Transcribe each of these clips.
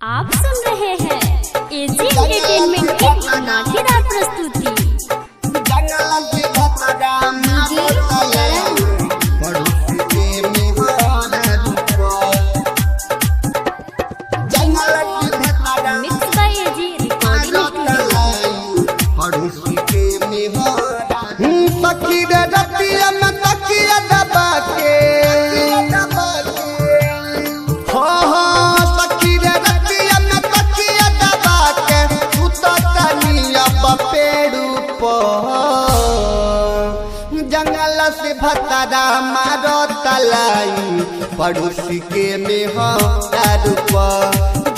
आप सुन रहे हैं एजी एंटरटेनमेंट की धमाकेदार प्रस्तुति। मिक्स बाय एजी रिकॉर्डिंग जंगल से भतरा मारो तलाई पड़ोसी के में हो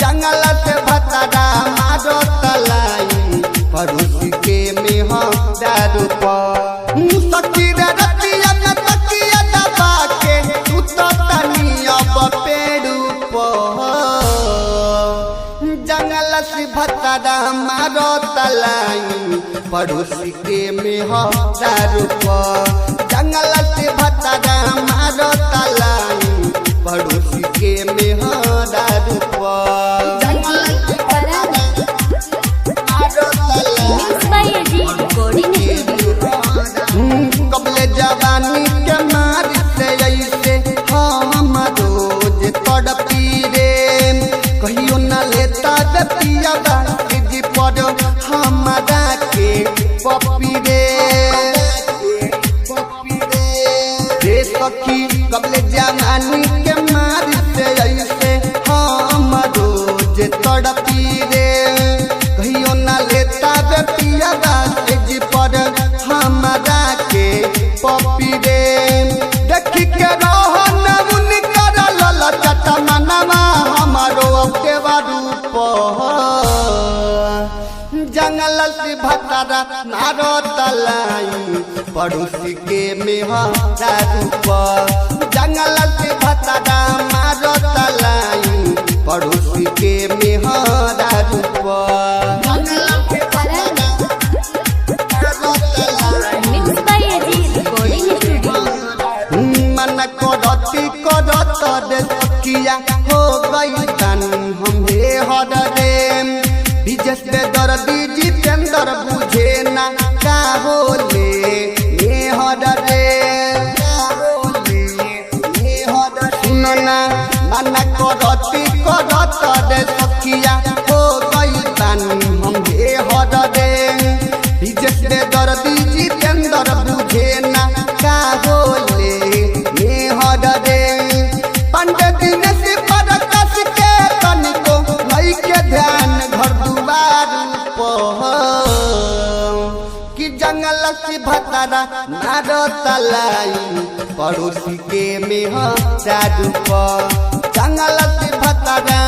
जंगल से भतरा मारो तलाई पड़ोसी के में हो रतिया में तकिया दबा के तू तो तनी अब पेड़ू जंगल से भतरा मारो तलाई पड़ोसी के में हो जंगल से भतरा मारो तलाई पड़ोसी के में हो कबले जवानी के मार से ऐसे हम रोज तड़पी रे कहियो न लेता पिया जी पर हमारा के पपी रे सखी कबले जवानी के मार से ऐसे हम रोज तड़पी रे कहियो न लेता पिया जी पर हमारा के पपी रे देखी के रोहन उनकर ललचट मनवा हमारो के रूप जंगल से भतरा नारो तलाई पड़ोसी के में हो रूप जंगल से भतरा मारो तलाई पड़ोसी के में हो रूप किया हो गई तन हमें हर रे विजय दर्दी जितेंद्र बुझे ना का बोले ये हर रे सुनो ना मन करती रे सखिया हो गई तन हमें हर रे विजय दर्दी जितेंद्र बुझे ना का बोले ये हर रे पंडित दिन से परकस के तनिको भई के ध्यान घर दुआर कि जंगल से भतरा मारो तलाई पड़ोसी के में हो जंगल से भतरा